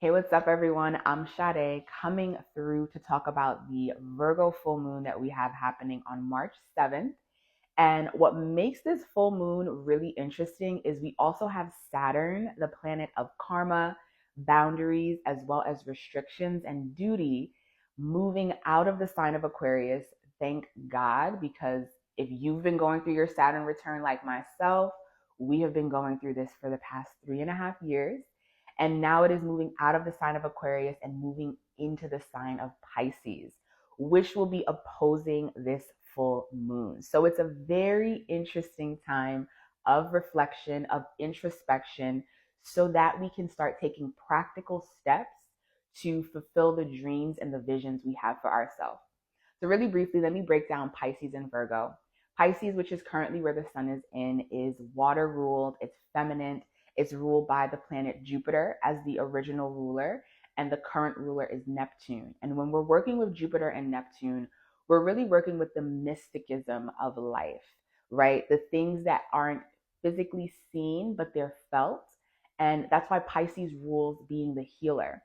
Hey, what's up, everyone? I'm Sade coming through to talk about the Virgo full moon that we have happening on March 7th. And what makes this full moon really interesting is we also have Saturn, the planet of karma, boundaries, as well as restrictions and duty, moving out of the sign of Aquarius. Thank God, because if you've been going through your Saturn return like myself, we have been going through this for the past 3.5 years. And now it is moving out of the sign of Aquarius and moving into the sign of Pisces, which will be opposing this full moon. So it's a very interesting time of reflection, of introspection, so that we can start taking practical steps to fulfill the dreams and the visions we have for ourselves. So, really briefly, let me break down Pisces and Virgo. Pisces, which is currently where the sun is in, is water ruled, it's feminine, it's ruled by the planet Jupiter as the original ruler, and the current ruler is Neptune. And when we're working with Jupiter and Neptune, we're really working with the mysticism of life, right? The things that aren't physically seen, but they're felt. And that's why Pisces rules being the healer,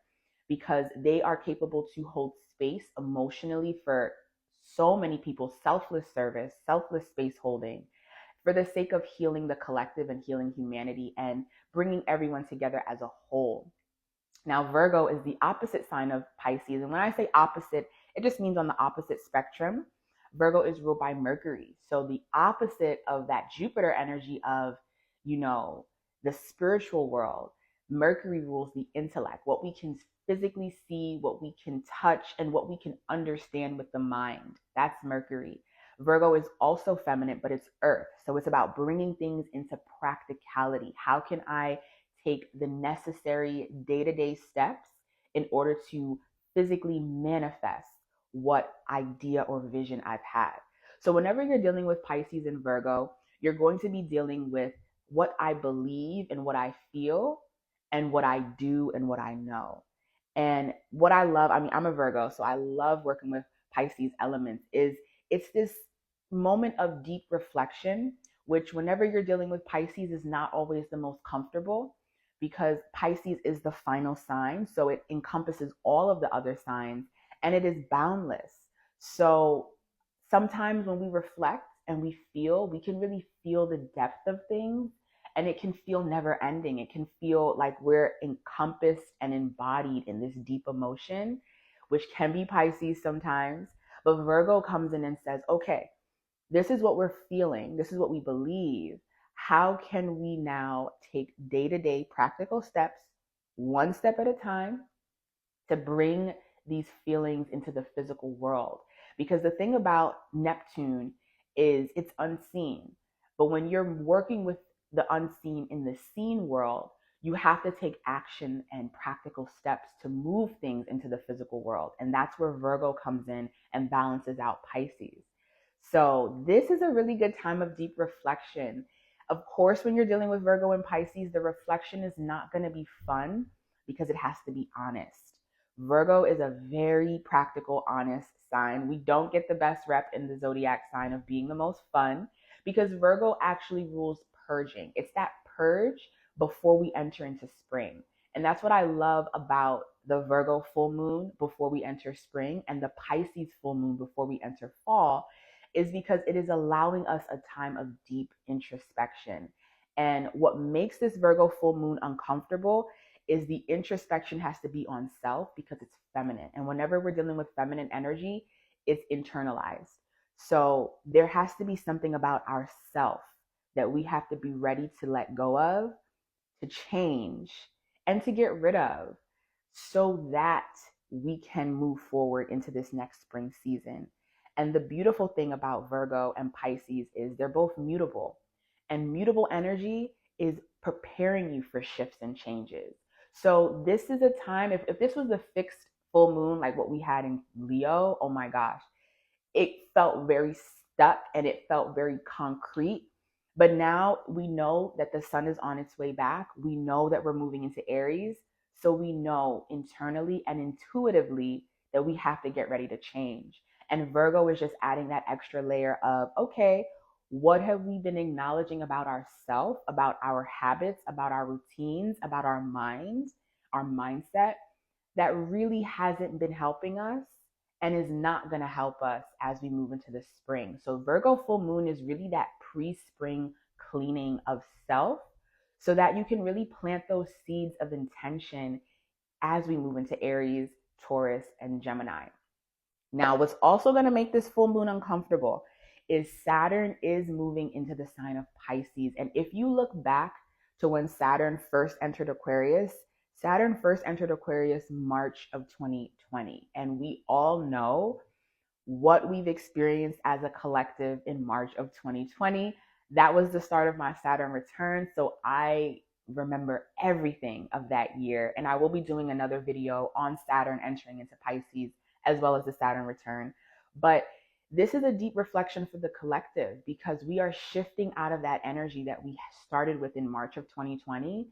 because they are capable to hold space emotionally for so many people, selfless service, selfless space holding, for the sake of healing the collective and healing humanity and bringing everyone together as a whole. Now, Virgo is the opposite sign of Pisces. And when I say opposite, it just means on the opposite spectrum. Virgo is ruled by Mercury. So the opposite of that Jupiter energy of, the spiritual world. Mercury rules the intellect, what we can physically see, what we can touch, and what we can understand with the mind. That's Mercury. Virgo is also feminine, but it's earth. So it's about bringing things into practicality. How can I take the necessary day-to-day steps in order to physically manifest what idea or vision I've had? So whenever you're dealing with Pisces and Virgo, you're going to be dealing with what I believe and what I feel and what I do and what I know. And what I love, I mean, I'm a Virgo, so I love working with Pisces elements, is it's this moment of deep reflection, which whenever you're dealing with Pisces is not always the most comfortable, because Pisces is the final sign. So it encompasses all of the other signs and it is boundless. So sometimes when we reflect and we feel, we can really feel the depth of things, and it can feel never ending. It can feel like we're encompassed and embodied in this deep emotion, which can be Pisces sometimes. But Virgo comes in and says, okay, this is what we're feeling, this is what we believe. How can we now take day-to-day practical steps, one step at a time, to bring these feelings into the physical world? Because the thing about Neptune is it's unseen. But when you're working with the unseen in the seen world, you have to take action and practical steps to move things into the physical world. And that's where Virgo comes in and balances out Pisces. So this is a really good time of deep reflection. Of course, when you're dealing with Virgo and Pisces, the reflection is not going to be fun because it has to be honest. Virgo is a very practical, honest sign. We don't get the best rep in the zodiac sign of being the most fun, because Virgo actually rules purging. It's that purge before we enter into spring. And that's what I love about the Virgo full moon before we enter spring and the Pisces full moon before we enter fall, is because it is allowing us a time of deep introspection. And what makes this Virgo full moon uncomfortable is the introspection has to be on self because it's feminine. And whenever we're dealing with feminine energy, it's internalized. So there has to be something about ourself that we have to be ready to let go of, to change, and to get rid of, so that we can move forward into this next spring season. And the beautiful thing about Virgo and Pisces is they're both mutable. And mutable energy is preparing you for shifts and changes. So this is a time, if this was a fixed full moon like what we had in Leo, oh my gosh, it felt very stuck and it felt very concrete. But now we know that the sun is on its way back. We know that we're moving into Aries. So we know internally and intuitively that we have to get ready to change. And Virgo is just adding that extra layer of, okay, what have we been acknowledging about ourselves, about our habits, about our routines, about our minds, our mindset? that really hasn't been helping us and is not going to help us as we move into the spring. So Virgo full moon is really that pre-spring cleaning of self so that you can really plant those seeds of intention as we move into Aries, Taurus, and Gemini. Now, what's also going to make this full moon uncomfortable is Saturn is moving into the sign of Pisces. And if you look back to when Saturn first entered Aquarius, Saturn first entered Aquarius March of 2020. And we all know what we've experienced as a collective in March of 2020. That was the start of my Saturn return. So I remember everything of that year. And I will be doing another video on Saturn entering into Pisces as well as the Saturn return. But this is a deep reflection for the collective because we are shifting out of that energy that we started with in March of 2020.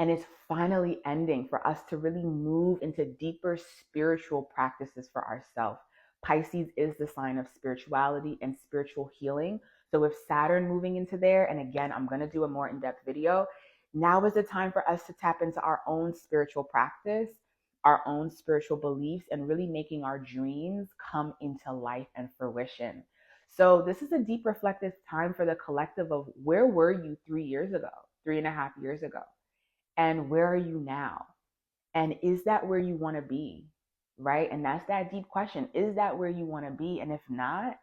And it's finally ending for us to really move into deeper spiritual practices for ourselves. Pisces is the sign of spirituality and spiritual healing. So with Saturn moving into there, and again, I'm going to do a more in-depth video, now is the time for us to tap into our own spiritual practice, our own spiritual beliefs, and really making our dreams come into life and fruition. So this is a deep reflective time for the collective of where were you 3 years ago, 3.5 years ago? And where are you now? And is that where you want to be? Right? And that's that deep question. Is that where you want to be? And if not,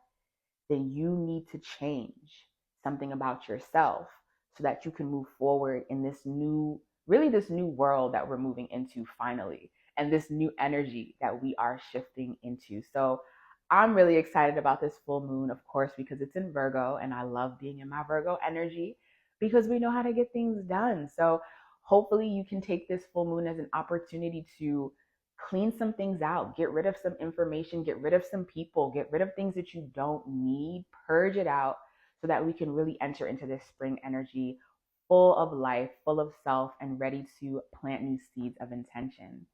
then you need to change something about yourself so that you can move forward in this new, really this new world that we're moving into finally, and this new energy that we are shifting into. So I'm really excited about this full moon, of course, because it's in Virgo and I love being in my Virgo energy because we know how to get things done. So hopefully you can take this full moon as an opportunity to clean some things out, get rid of some information, get rid of some people, get rid of things that you don't need, purge it out so that we can really enter into this spring energy full of life, full of self, and ready to plant new seeds of intention.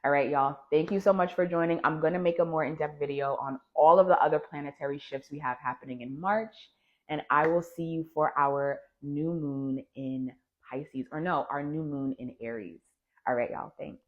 All right, y'all. Thank you so much for joining. I'm going to make a more in-depth video on all of the other planetary shifts we have happening in March, and I will see you for our new moon in Pisces, or no, our new moon in Aries. All right, y'all. Thanks.